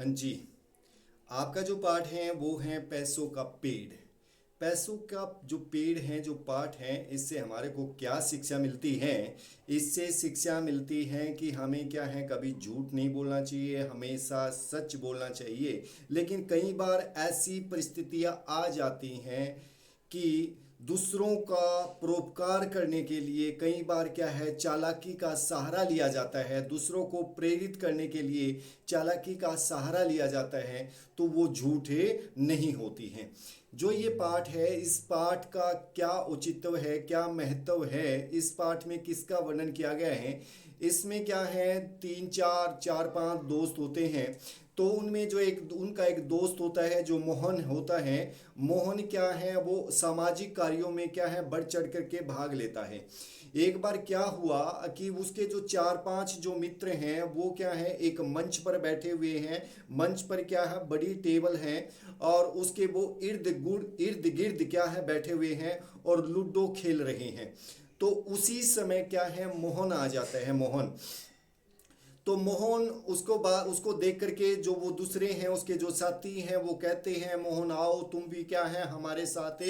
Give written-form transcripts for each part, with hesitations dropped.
हाँ जी। आपका जो पाठ है वो है पैसों का पेड़। पैसों का जो पेड़ है, जो पाठ है, इससे हमारे को क्या शिक्षा मिलती है? इससे शिक्षा मिलती है कि हमें क्या है, कभी झूठ नहीं बोलना चाहिए, हमेशा सच बोलना चाहिए। लेकिन कई बार ऐसी परिस्थितियां आ जाती हैं कि दूसरों का परोपकार करने के लिए कई बार क्या है, चालाकी का सहारा लिया जाता है। दूसरों को प्रेरित करने के लिए चालाकी का सहारा लिया जाता है, तो वो झूठे नहीं होती हैं। जो ये पाठ है, इस पाठ का क्या औचित्य है, क्या महत्व है, इस पाठ में किसका वर्णन किया गया है? इसमें क्या है, तीन चार चार पांच दोस्त होते हैं। तो उनमें जो एक उनका एक दोस्त होता है जो मोहन होता है। मोहन क्या है, वो सामाजिक कार्यों में क्या है, बढ़ चढ़ करके भाग लेता है। एक बार क्या हुआ कि उसके जो चार पांच जो मित्र हैं वो क्या है, एक मंच पर बैठे हुए हैं। मंच पर क्या है, बड़ी टेबल है, और उसके वो इर्द गिर्द क्या है, बैठे हुए हैं और लूडो खेल रहे हैं। तो उसी समय क्या है, मोहन आ जाता है। मोहन, तो मोहन उसको देख करके जो वो दूसरे हैं, उसके जो साथी हैं, वो कहते हैं मोहन आओ तुम भी क्या है हमारे साथ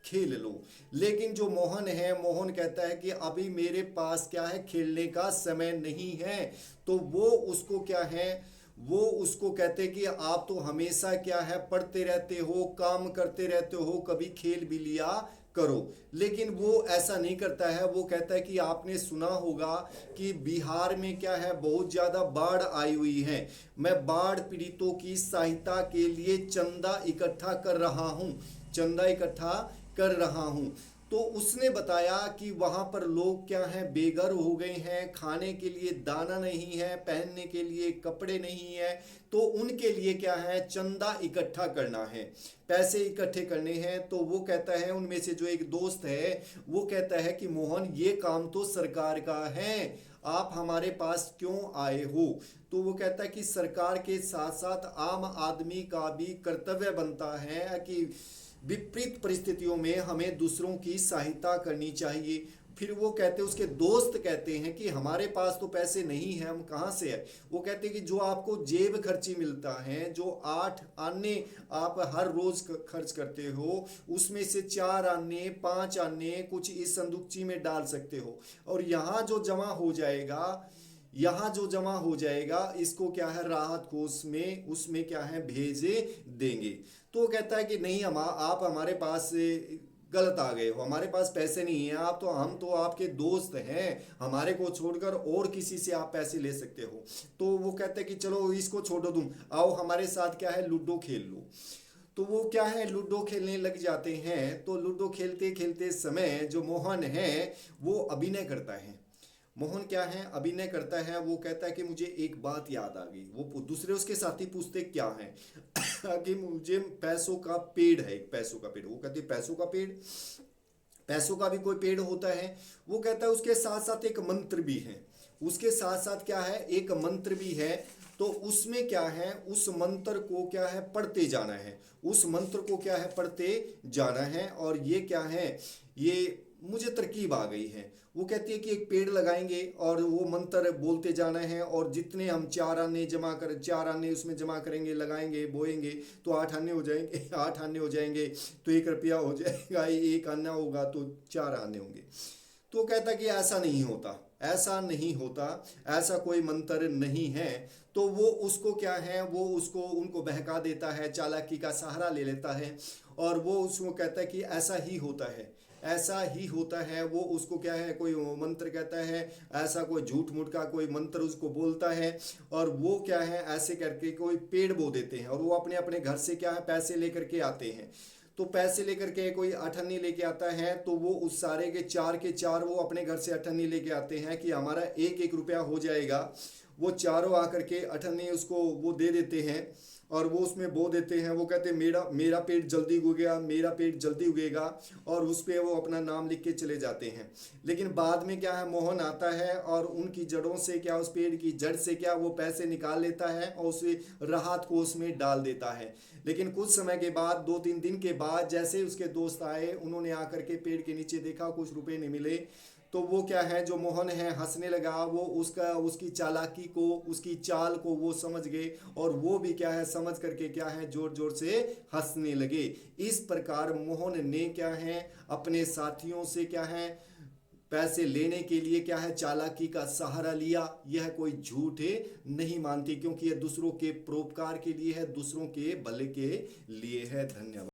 खेल लो। लेकिन जो मोहन है, मोहन कहता है कि अभी मेरे पास क्या है, खेलने का समय नहीं है। तो वो उसको क्या है, वो उसको कहते हैं कि आप तो हमेशा क्या है, पढ़ते रहते हो, काम करते रहते हो, कभी खेल भी लिया करो। लेकिन वो ऐसा नहीं करता है। वो कहता है कि आपने सुना होगा कि बिहार में क्या है, बहुत ज़्यादा बाढ़ आई हुई है। मैं बाढ़ पीड़ितों की सहायता के लिए चंदा इकट्ठा कर रहा हूँ, चंदा इकट्ठा कर रहा हूँ। तो उसने बताया कि वहाँ पर लोग क्या हैं, बेघर हो गए हैं, खाने के लिए दाना नहीं है, पहनने के लिए कपड़े नहीं है। तो उनके लिए क्या है, चंदा इकट्ठा करना है, पैसे इकट्ठे करने हैं। तो वो कहता है, उनमें से जो एक दोस्त है वो कहता है कि मोहन ये काम तो सरकार का है, आप हमारे पास क्यों आए हो? तो वो कहता है कि सरकार के साथ साथ आम आदमी का भी कर्तव्य बनता है कि विपरीत परिस्थितियों में हमें दूसरों की सहायता करनी चाहिए। फिर वो कहते हैं, उसके दोस्त कहते हैं कि हमारे पास तो पैसे नहीं हैं, हम कहाँ से है? वो कहते हैं कि जो आपको जेब खर्ची मिलता है, जो 8 आने आप हर रोज खर्च करते हो, उसमें से 4 आने 5 आने कुछ इस संदूकची में डाल सकते हो। और यहाँ जो जमा हो जाएगा इसको क्या है, राहत कोष में उसमें क्या है, भेजे देंगे। तो वो कहता है कि नहीं, आप हमारे पास से गलत आ गए हो, हमारे पास पैसे नहीं है। हम तो आपके दोस्त हैं, हमारे को छोड़कर और किसी से आप पैसे ले सकते हो। तो वो कहते हैं कि चलो इसको छोड़ो, तुम आओ हमारे साथ क्या है, लूडो खेल लो। तो वो क्या है, लूडो खेलने लग जाते हैं। तो लूडो खेलते खेलते समय जो मोहन है वो अभिनय करता है। मोहन क्या है, अभिनय करता है। वो कहता है कि मुझे एक बात याद आ गई। वो दूसरे उसके साथी पूछते क्या है कि मुझे पैसों का पेड़ है, एक पैसों का पेड़। वो कहते पैसों का पेड़, पैसों का भी कोई पेड़ होता है? वो कहता है उसके साथ साथ एक मंत्र भी है। उसके साथ साथ क्या है, एक मंत्र भी है। तो उसमें क्या है, उस मंत्र को क्या है, पढ़ते जाना है। उस मंत्र को क्या है, पढ़ते जाना है। और ये क्या है, ये मुझे तरकीब आ गई है। वो कहती है कि एक पेड़ लगाएंगे और वो मंत्र बोलते जाना है, और जितने हम 4 आने जमा कर 4 आने उसमें जमा करेंगे, लगाएंगे, बोएंगे, तो 8 आने हो जाएंगे 8 आने हो जाएंगे, तो 1 रुपया हो जाएगा, 1 आना होगा तो 4 आने होंगे। तो कहता कि ऐसा नहीं होता, ऐसा नहीं होता, ऐसा कोई मंत्र नहीं है। तो वो उसको क्या है, वो उसको उनको बहका देता है, चालाकी का सहारा ले लेता है। और वो उसको कहता है कि ऐसा ही होता है, ऐसा ही होता है। वो उसको क्या है, कोई मंत्र कहता है, ऐसा कोई झूठ मूठ का कोई मंत्र उसको बोलता है। और वो क्या है, ऐसे करके कोई पेड़ बो देते हैं, और वो अपने अपने घर से क्या है, पैसे लेकर के आते हैं। तो पैसे लेकर के कोई 8 आने लेके आता है, तो वो उस सारे के चार वो अपने घर से 8 आने लेके आते हैं कि हमारा 1 1 रुपया हो जाएगा। वो चारों आकर के 8 आने उसको वो दे देते हैं, और वो उसमें बो देते हैं। वो कहते हैं मेरा मेरा पेट जल्दी उगेगा, मेरा पेट जल्दी उगेगा, और उस पे वो अपना नाम लिख के चले जाते हैं। लेकिन बाद में क्या है, मोहन आता है और उनकी जड़ों से क्या, उस पेड़ की जड़ से क्या, वो पैसे निकाल लेता है और उसे राहत कोष में डाल देता है। लेकिन कुछ समय के बाद, 2 3 दिन के बाद, जैसे उसके दोस्त आए, उन्होंने आकर के पेड़ के नीचे देखा, कुछ रुपए नहीं मिले। तो वो क्या है, जो मोहन है हंसने लगा, वो उसकी चालाकी को, उसकी चाल को वो समझ गए, और वो भी क्या है समझ करके क्या है जोर जोर से हंसने लगे। इस प्रकार मोहन ने क्या है अपने साथियों से क्या है पैसे लेने के लिए क्या है चालाकी का सहारा लिया। यह कोई झूठे नहीं मानती, क्योंकि यह दूसरों के परोपकार के लिए है, दूसरों के भले के लिए है। धन्यवाद।